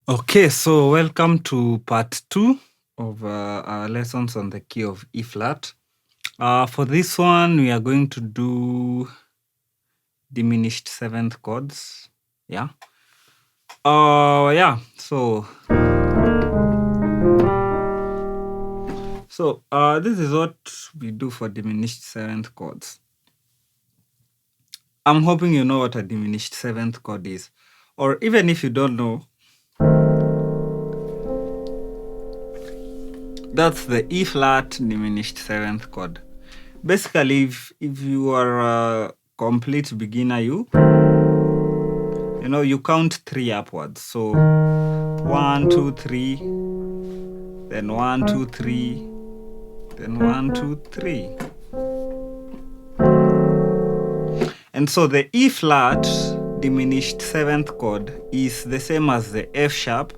Okay, so welcome to part 2 of our lessons on the key of E flat. For this one, we are going to do diminished seventh chords. Yeah. Yeah. So this is what we do for diminished seventh chords. I'm hoping you know what a diminished seventh chord is, or even if you don't know, that's the E flat diminished seventh chord. Basically, if you are a complete beginner, you count 3 upwards. So 1, 2, 3, then 1, 2, 3, then 1, 2, 3. And so the E flat diminished seventh chord is the same as the F sharp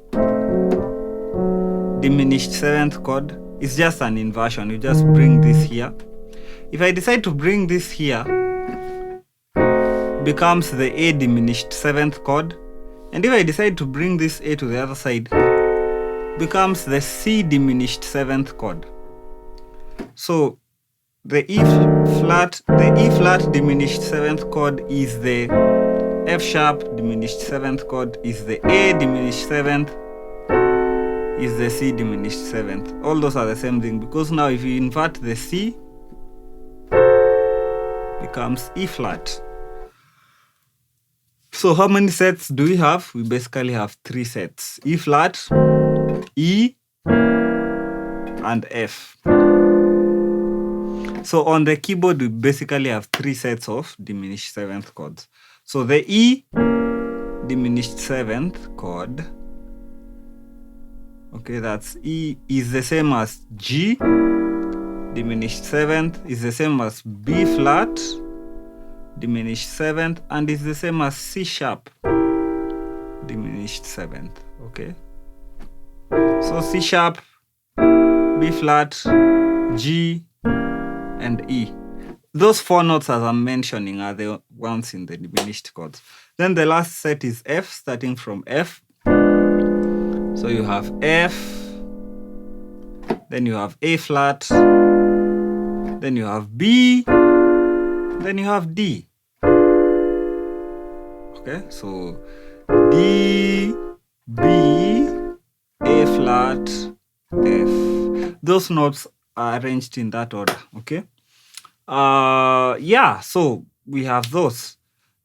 diminished seventh chord. It's just an inversion. You just bring this here. If I decide to bring this here, becomes the A diminished seventh chord. And if I decide to bring this A to the other side, becomes the C diminished seventh chord. So the E flat diminished seventh chord is the F sharp diminished seventh chord, is the A diminished seventh, is the C diminished seventh. All those are the same thing, because now if you invert the C, becomes E flat. So how many sets do we have? We basically have 3 sets: E flat, E, and F. So on the keyboard, we basically have 3 sets of diminished seventh chords. So the E diminished seventh chord, okay, that's E, is the same as G diminished seventh, is the same as B flat diminished seventh, and is the same as C sharp diminished seventh. Okay, so C sharp, B flat, G, and E. Those 4 notes, as I'm mentioning, are the ones in the diminished chords. Then the last set is F, starting from F. So you have F, then you have A flat, then you have B, then you have D. Okay, so D, B, A flat, F. Those notes are arranged in that order. Okay. Yeah, so we have those.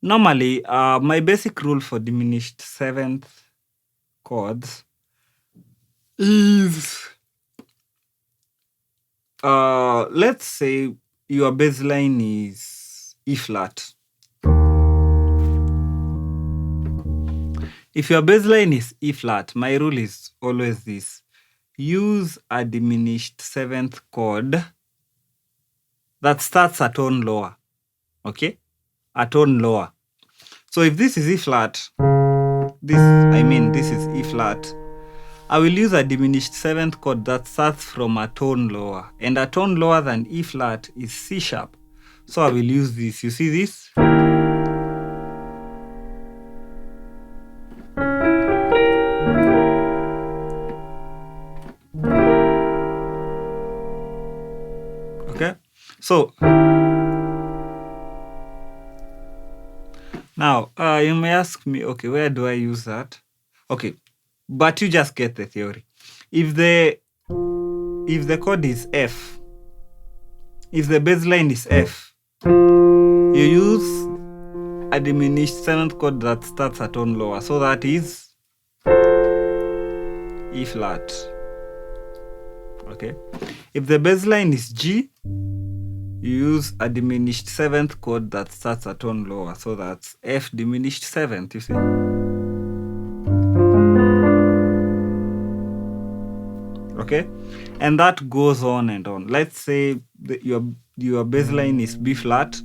Normally, my basic rule for diminished seventh chords is, let's say your baseline is E flat. If your baseline is E flat, my rule is always this: use a diminished seventh chord that starts a tone lower. Okay? A tone lower. So if this is E flat, this is E flat, I will use a diminished seventh chord that starts from a tone lower. And a tone lower than E flat is C sharp. So I will use this. You see this? Okay? So now you may ask me, okay, where do I use that? Okay, but you just get the theory. If the chord is F, if the baseline is F, you use a diminished seventh chord that starts a tone lower. So that is E flat. Okay. If the baseline is G, you use a diminished seventh chord that starts a tone lower. So that's F diminished seventh, you see. Okay. And that goes on and on. Let's say your baseline is B flat.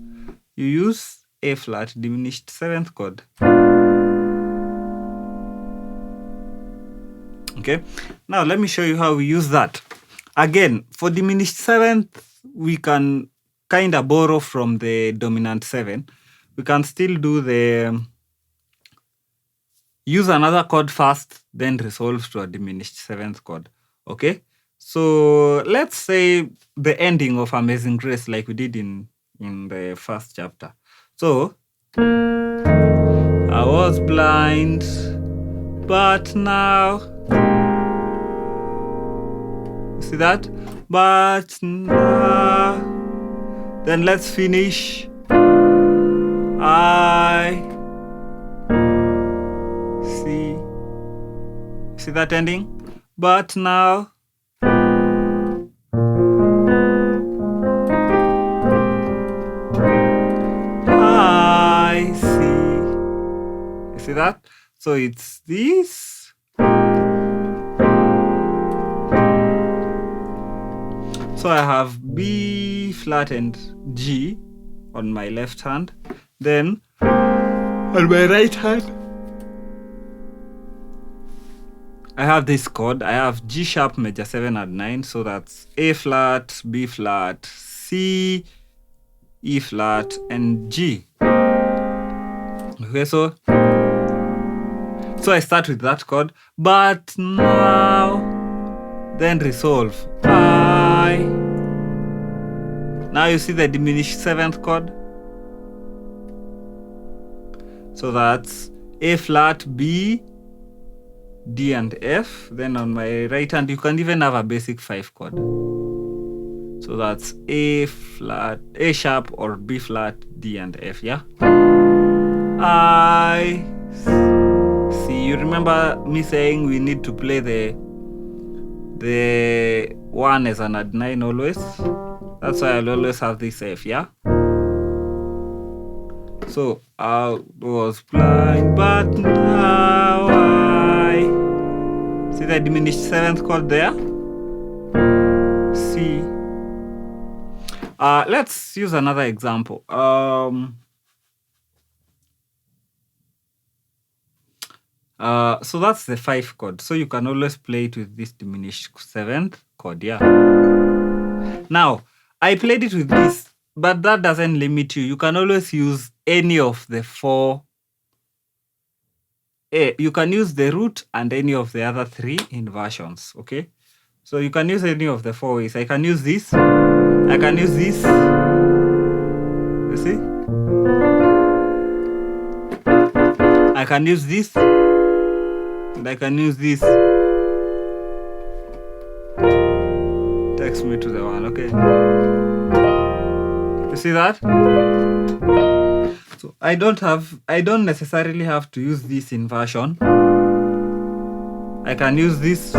You use A flat diminished seventh chord. Okay. Now let me show you how we use that. Again, for diminished seventh, we can kind of borrow from the dominant 7. We can still do the use another chord first, then resolve to a diminished seventh chord. Okay? So let's say the ending of Amazing Grace, like we did in the first chapter. So I was blind, but now, see that? But now, then let's finish. I see that ending? But now, I see. You see that? So it's this. So I have B flat and G on my left hand. Then on my right hand, I have this chord. I have G sharp major 7 and 9. So that's A flat, B flat, C, E flat, and G. Okay, so I start with that chord, but now, then resolve. Now you see the diminished seventh chord. So that's A flat, B, D, and F. Then on my right hand, you can even have a basic 5 chord. So that's A flat, A sharp, or B flat, D, and F, yeah? I see. You remember me saying we need to play the 1 as an add 9 always? That's why I'll always have this F, yeah? So I was blind, but now I see the diminished seventh chord there? C. Let's use another example. So that's the 5 chord. So you can always play it with this diminished seventh chord, yeah. Now, I played it with this, but that doesn't limit you. You can always use any of the 4. You can use the root and any of the other 3 inversions, okay? So you can use any of the 4 ways. I can use this. I can use this. You see? I can use this. And I can use this. Takes me to the 1, okay? You see that? So I don't necessarily have to use this inversion. I can use this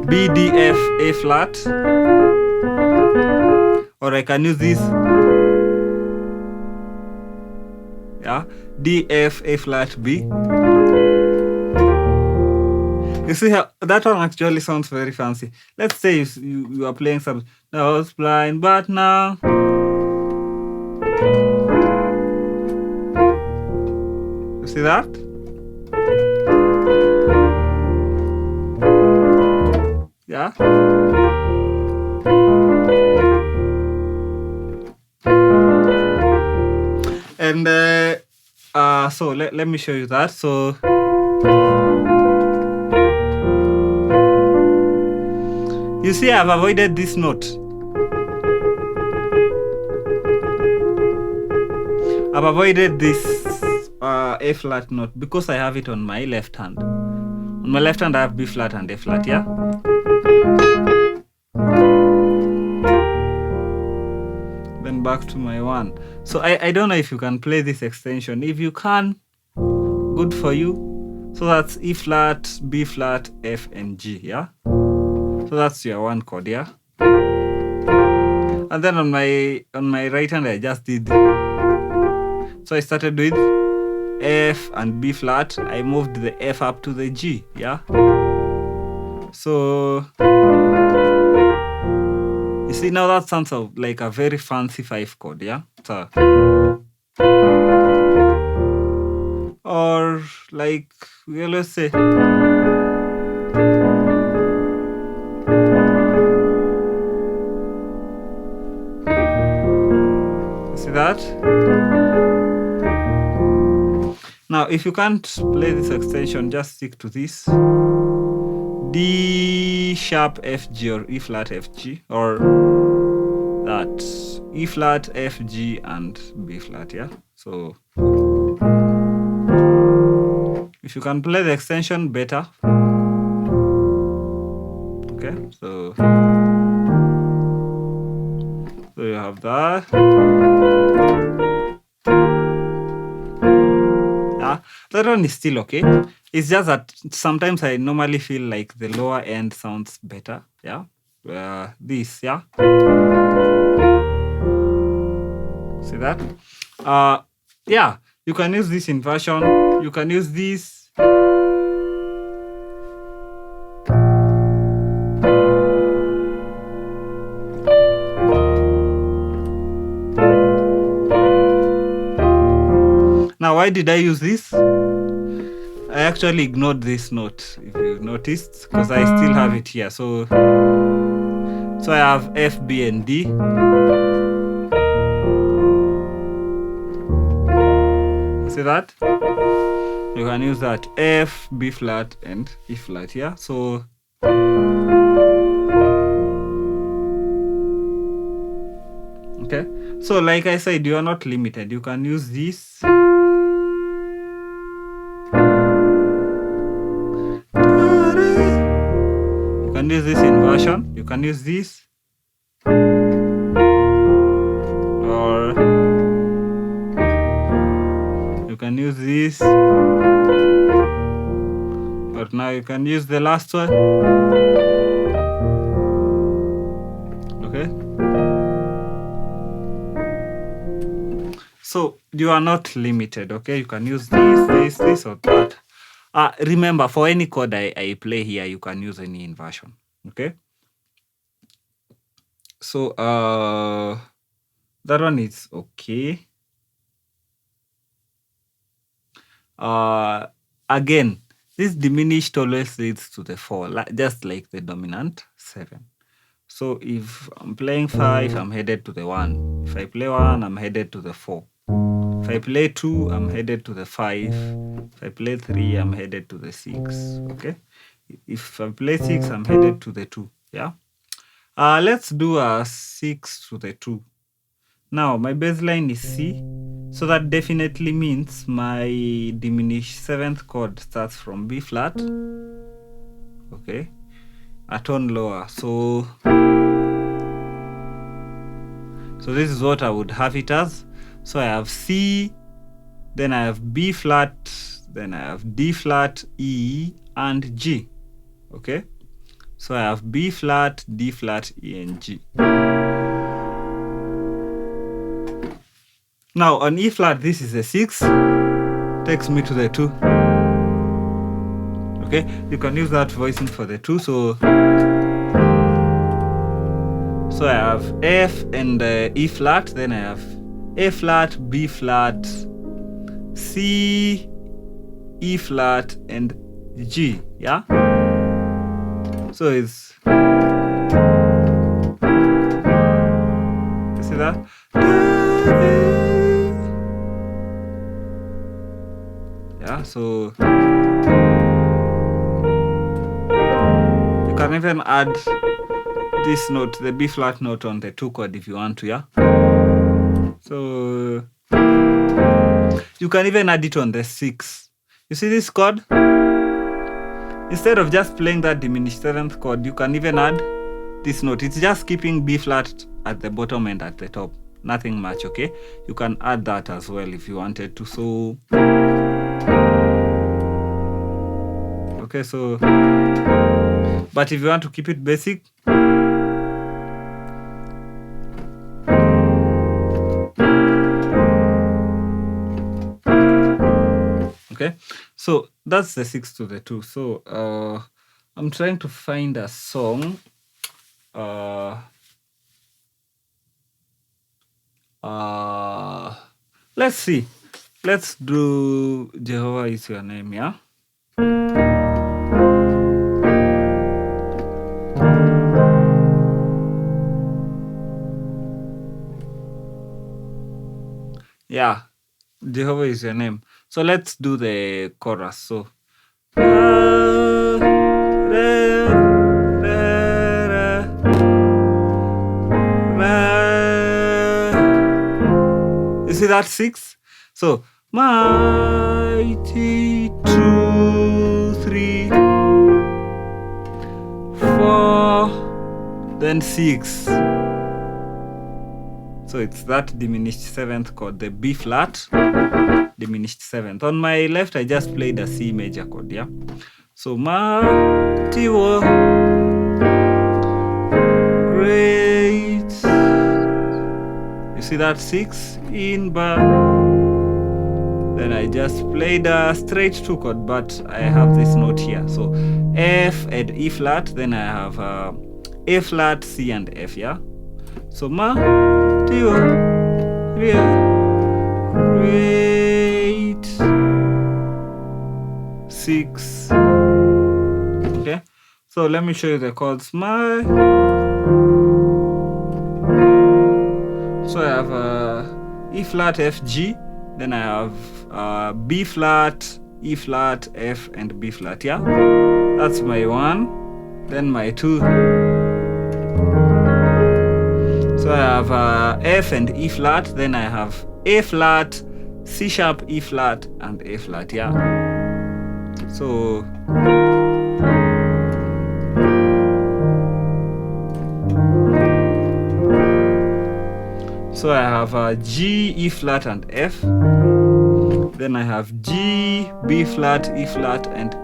B, D, F, A flat, or I can use this, yeah, D, F, A flat, B. You see how that one actually sounds very fancy. Let's say you are playing some. Now I was blind, but now. You see that? Yeah. And so let me show you that. So you see, I've avoided this note. I've avoided this A flat note because I have it on my left hand. On my left hand, I have B flat and A flat, yeah? Then back to my 1. So I don't know if you can play this extension. If you can, good for you. So that's E flat, B flat, F, and G, yeah? So that's your 1 chord, yeah? And then on my right hand, I just did. So I started with F and B flat. I moved the F up to the G, yeah? So you see, now that sounds like a very fancy 5 chord, yeah? So, or like we always say, see that? Now, if you can't play this extension, just stick to this. D sharp F G or E flat F G, or that E flat F G and B flat. Yeah. So if you can play the extension, better. Okay. So you have that. Yeah, that one is still okay. It's just that sometimes I normally feel like the lower end sounds better. Yeah. This, yeah. See that? Yeah, you can use this inversion. You can use this. Now, why did I use this? I actually ignored this note, if you noticed, because I still have it here. So I have F, B, and D. See that? You can use that F, B flat, and E flat here. So okay. So like I said, you are not limited. You can use this. You can use this inversion. You can use this. Or you can use this. But now you can use the last one. Okay. So you are not limited, okay? You can use this, or that. Remember, for any chord I play here, you can use any inversion, okay? So that one is okay. Again, this diminished always leads to the 4, just like the dominant 7. So if I'm playing 5, I'm headed to the 1. If I play 1, I'm headed to the 4. If I play 2, I'm headed to the 5. If I play 3, I'm headed to the 6. Okay. If I play 6, I'm headed to the 2. Yeah. Let's do a 6 to the 2. Now my baseline is C, so that definitely means my diminished 7th chord starts from B flat. Okay. A tone lower. So this is what I would have it as. So I have C, then I have B flat, then I have D flat, E, and G. Okay? So I have B flat, D flat, E, and G. Now on E flat, this is a 6, takes me to the 2. Okay? You can use that voicing for the 2. So I have F and E flat, then I have A flat, B flat, C, E flat, and G. Yeah? So it's, you see that? Yeah, so you can even add this note, the B flat note, on the 2 chord if you want to, yeah? So you can even add it on the 6. You see this chord? Instead of just playing that diminished 7th chord, you can even add this note. It's just keeping B flat at the bottom and at the top. Nothing much, okay? You can add that as well if you wanted to. So okay, so but if you want to keep it basic, okay, so that's the 6 to the 2. So I'm trying to find a song. Let's see. Let's do Jehovah Is Your Name, yeah? Yeah. Jehovah is your name. So let's do the chorus. So you see that 6? So mighty 2, 3, 4, then 6. So it's that diminished 7th chord, the B flat, diminished 7th. On my left, I just played a C major chord, yeah? So mighty war, great. You see that 6 in bar. Then I just played a straight 2 chord, but I have this note here. So F and E flat, then I have A flat, C and F, yeah? So mighty war, great 6. Okay, so let me show you the chords. So I have E flat, F, G. Then I have B flat, E flat, F, and B flat. Yeah, that's my 1. Then my 2. So I have F and E flat. Then I have A flat, C sharp, E flat, and A flat. Yeah. So I have G, E flat, and F. Then I have G, B flat, E flat, and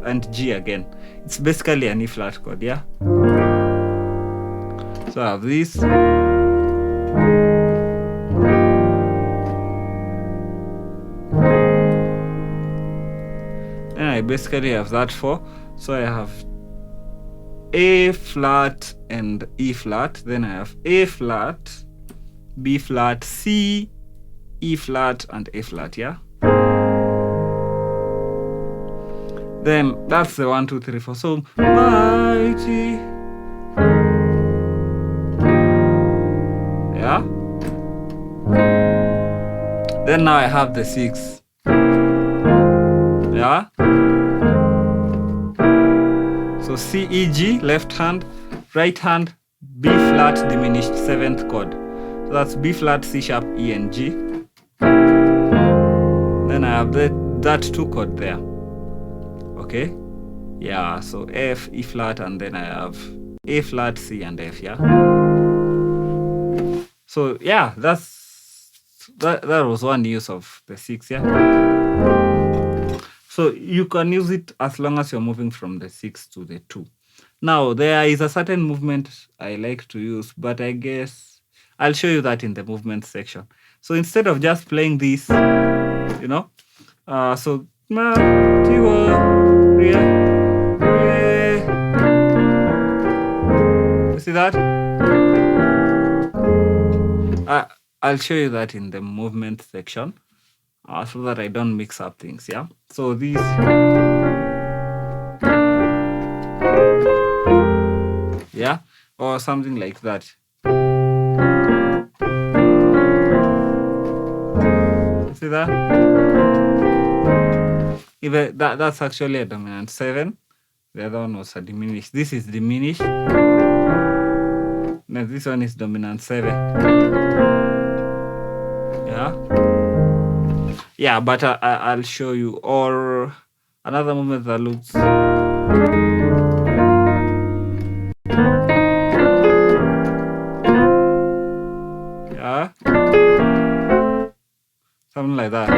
and G again. It's basically an E flat chord, yeah. So I have this. And I basically have that 4. So I have A flat and E flat. Then I have A flat, B flat, C, E flat, and A flat, yeah? Then that's the 1, 2, 3, 4. So mighty. Yeah? Then now I have the 6. Yeah? So C, E, G, left hand, right hand, B flat, diminished 7th chord. So that's B flat, C sharp, E, and G. Then I have that 2 chord there. Okay? Yeah, so F, E flat, and then I have A flat, C, and F, yeah? So yeah, that was one use of the 6, yeah? So you can use it as long as you're moving from the 6 to the 2. Now, there is a certain movement I like to use, but I guess I'll show you that in the movement section. So instead of just playing this, you know, so you see that? I'll show you that in the movement section, so that I don't mix up things, yeah? So these... yeah, or something like that. See that? Even that's actually a dominant 7. The other one was a diminished. This is diminished. Now this one is dominant 7. Yeah. Yeah, but I'll show you. Or another movement that looks... yeah. Something like that.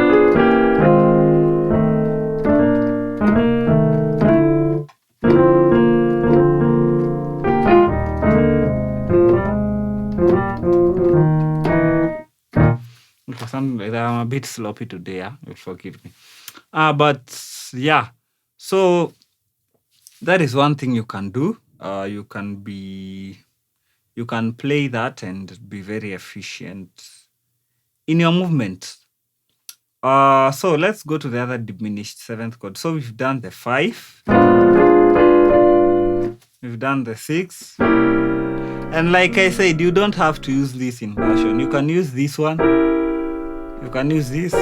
Okay, something like that. I'm a bit sloppy today, yeah? You'll forgive me. But yeah, so that is one thing you can do. You can play that and be very efficient in your movement. So let's go to the other diminished 7th chord. So we've done the 5. We've done the 6. And like I said, you don't have to use this inversion. You can use this one. You can use this.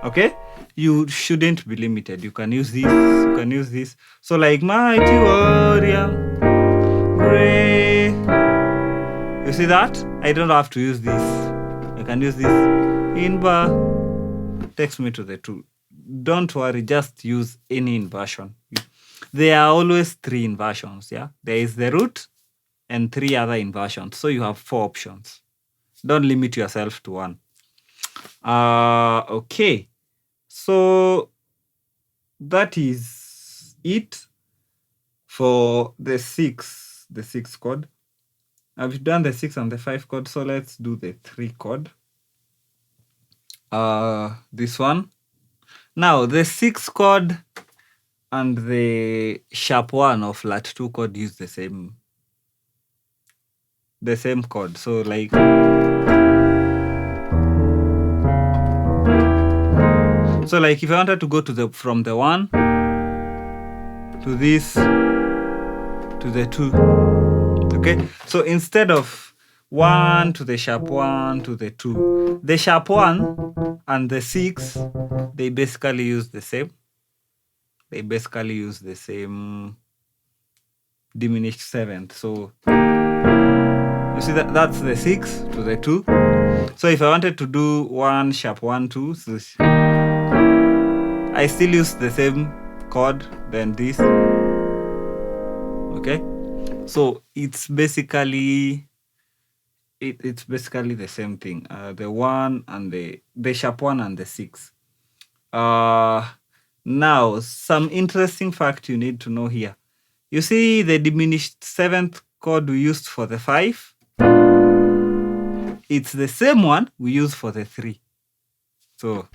Okay, you shouldn't be limited. You can use this. You can use this. So like mighty warrior, great. You see that? I don't have to use this. I can use this in bar. Takes me to the 2. Don't worry. Just use any inversion. There are always 3 inversions. Yeah, there is the root and 3 other inversions. So you have 4 options. Don't limit yourself to one. Okay. So that is it for the 6 chord. I've done the 6 and the 5 chord, so let's do the 3 chord. This one. Now the 6 chord and the sharp 1 or flat 2 chord use the same chord. So like if I wanted to go to from the 1 to this to the 2. Okay, so instead of 1 to the sharp 1 to the 2, the sharp 1 and the 6, they basically use the same. They basically use the same diminished 7th. So you see that's the 6 to the 2. So if I wanted to do 1 sharp 1 2, so I still use the same chord than this. Okay, so it's basically it's basically the same thing. The 1 and the sharp 1 and the 6. Now some interesting fact you need to know here. You see the diminished 7th chord we used for the 5. It's the same one we use for the 3. So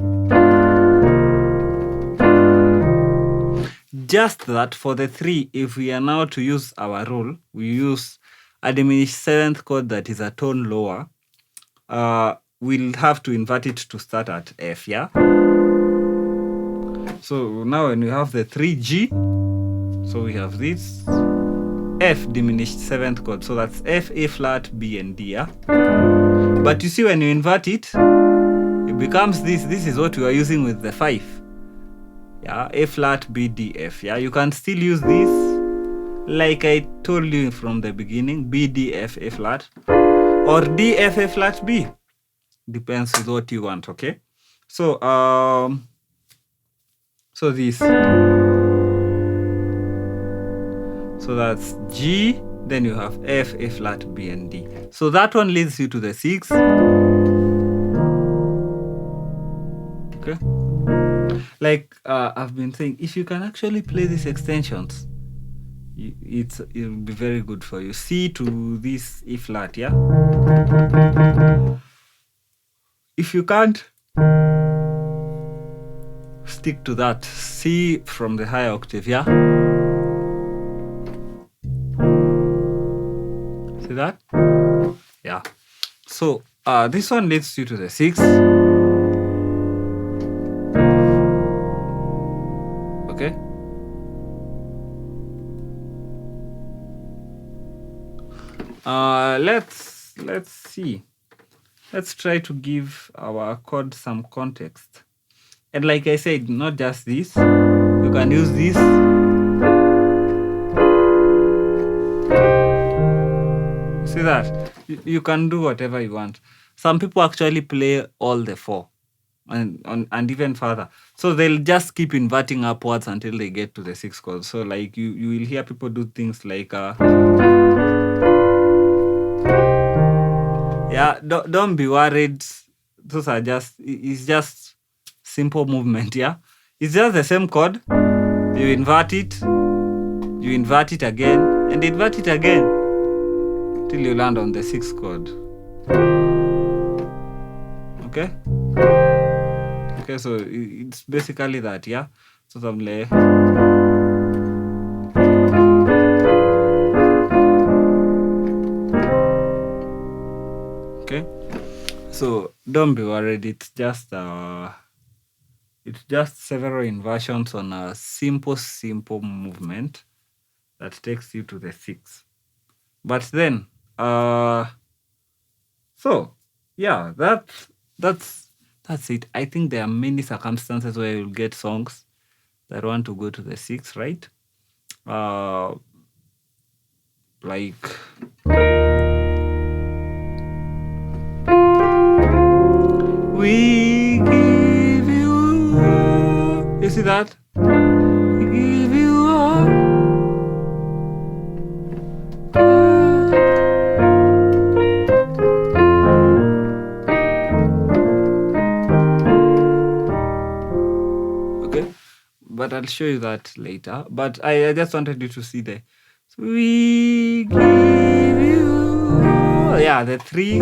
just that for the 3, if we are now to use our rule, we use a diminished 7th chord that is a tone lower. We'll have to invert it to start at F, yeah? So now when we have the 3G, so we have this F diminished 7th chord. So that's F, A flat, B, and D, yeah? But you see when you invert it, it becomes this. This is what we are using with the 5. Yeah, A flat, B, D, F. Yeah, you can still use this like I told you from the beginning, B, D, F, A flat, or D, F, A flat, B. Depends with what you want, okay? So, so this. So that's G, then you have F, A flat, B, and D. So that one leads you to the 6. Okay? Like I've been saying, if you can actually play these extensions, it'll be very good for you. C to this E flat, yeah? If you can't, stick to that. C from the higher octave, yeah? See that? Yeah. So this one leads you to the 6. Okay. Let's see. Let's try to give our chord some context. And like I said, not just this. You can use this. See that? You can do whatever you want. Some people actually play all the 4 and even further. So they'll just keep inverting upwards until they get to the 6 chord. So like you will hear people do things like yeah, don't be worried. Those are it's just simple movement, yeah? It's just the same chord. You invert it again, and invert it again till you land on the 6th chord. Okay? Okay, so it's basically that, yeah? So I'm like, okay? So don't be worried, it's just several inversions on a simple movement that takes you to the 6. But then so yeah, that's it. I think there are many circumstances where you'll get songs that want to go to the 6th, right? Like we give you see that? We give you all. Okay, but I'll show you that later. But I just wanted you to see the we give you, yeah, the 3.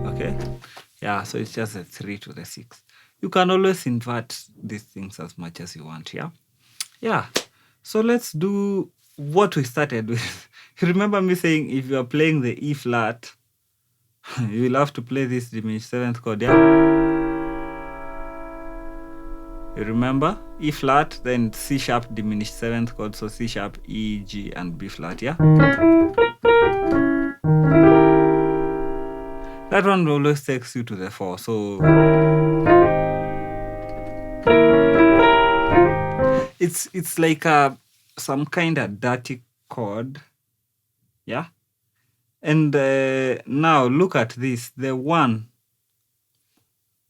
Okay, yeah, so it's just a 3 to the 6. You can always invert these things as much as you want. Yeah, so let's do what we started with. You remember me saying if you are playing the E flat, you will have to play this diminished 7th chord, yeah? You remember? E flat, then C sharp diminished 7th chord, so C sharp, E, G, and B flat, yeah? That one always takes you to the 4, so it's like some kind of dirty chord, yeah? And now look at this. The 1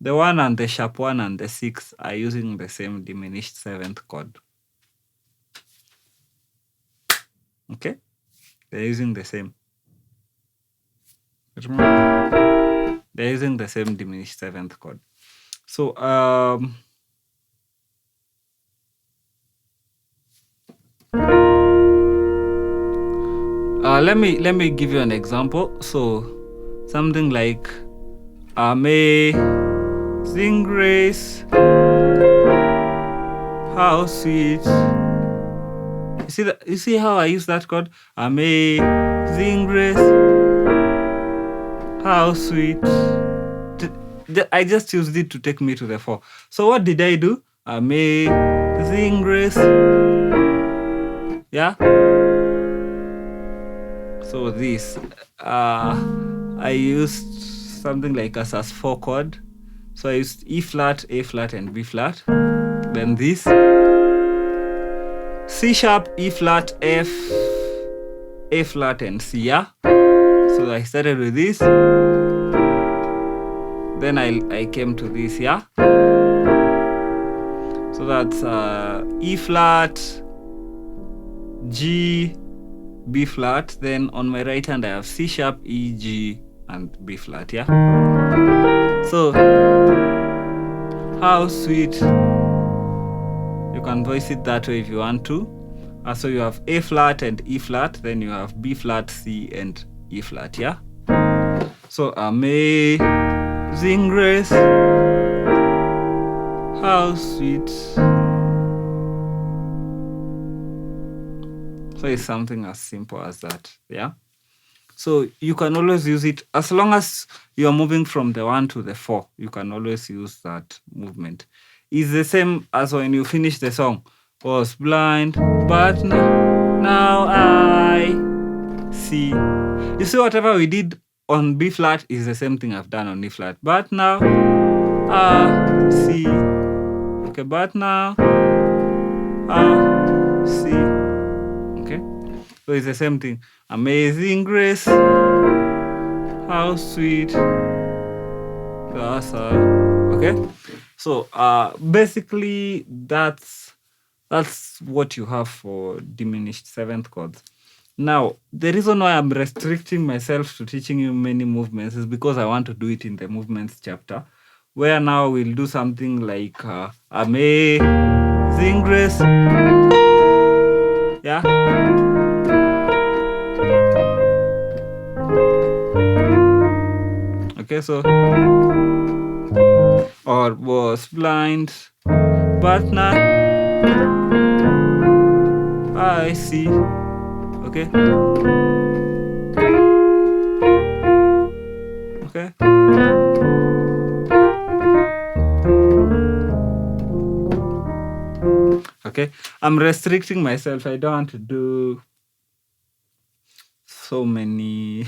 and the sharp 1 and the 6 are using the same diminished 7th chord. Okay? They're using the same. Remember? They're using the same diminished 7th chord. So let me give you an example. So something like Amazing Grace, how sweet. You see how I use that chord? Amazing Grace, how sweet. I just used it to take me to the 4. So what did I do? Amazing Grace. Yeah. So this, I used something like a sus4 chord. So I used E flat, A flat, and B flat. Then this, C sharp, E flat, F, A flat, and C, yeah? So I started with this. Then I came to this, yeah? So that's E flat, G, B flat. Then on my right hand I have C sharp, E, G, and B flat, yeah? So how sweet. You can voice it that way if you want to. So you have A flat and E flat, then you have B flat, C, and E flat, yeah? So Amazing Grace, how sweet. So it's something as simple as that, yeah? So you can always use it as long as you are moving from the 1 to the 4. You can always use that movement. It's the same as when you finish the song. Was blind, but now I see. You see, whatever we did on B flat is the same thing I've done on E flat. But now I see. Okay, but now I see. Okay, so it's the same thing. Amazing Grace, how sweet. Okay, so basically that's what you have for diminished 7th chords. Now, the reason why I'm restricting myself to teaching you many movements is because I want to do it in the movements chapter, where now we'll do something like Amazing Grace. Yeah. Okay, so or was blind, but now I see. Okay. Okay. Okay, I'm restricting myself. I don't want to do so many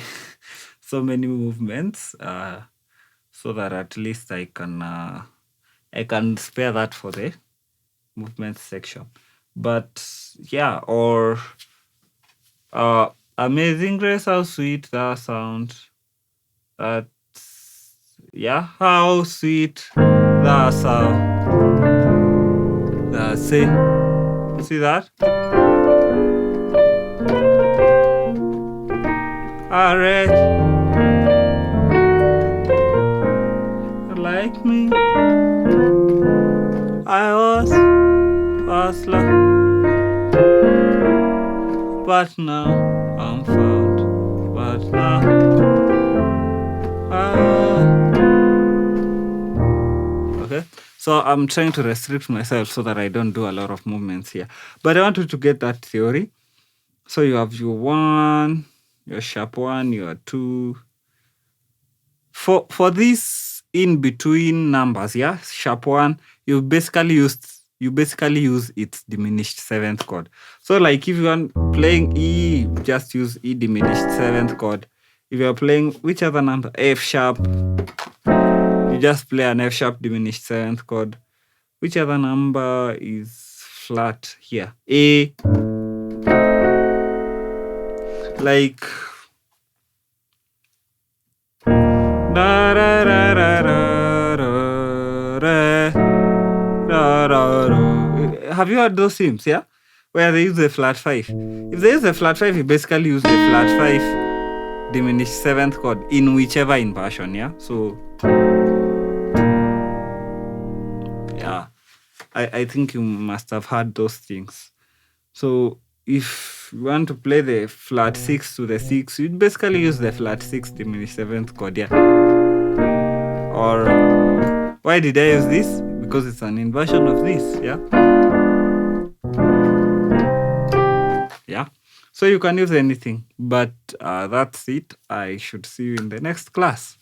movements, so that at least I can spare that for the movement section. But yeah, or Amazing Grace, how sweet that sound. Yeah, how sweet that sound. See that? Alright, like me, I was lost, but now I'm found. But now, okay. So I'm trying to restrict myself so that I don't do a lot of movements here. But I want you to get that theory. So you have your 1, your sharp 1, your 2. For this in between numbers, yeah, sharp 1, you basically use its diminished 7th chord. So like if you are playing E, just use E diminished 7th chord. If you are playing which other number, F sharp, you just play an F sharp diminished 7th chord. Which other number is flat here? A. Like da da da da da da da da. Have you heard those hymns, yeah? Where they use the flat 5. If they use the flat 5, you basically use the flat 5 diminished 7th chord in whichever inversion, yeah? So yeah, I think you must have heard those things. So if you want to play the flat 6 to the 6, you'd basically use the flat 6 diminished 7th chord, yeah? Or why did I use this? Because it's an inversion of this, yeah? Yeah. So you can use anything. But that's it. I should see you in the next class.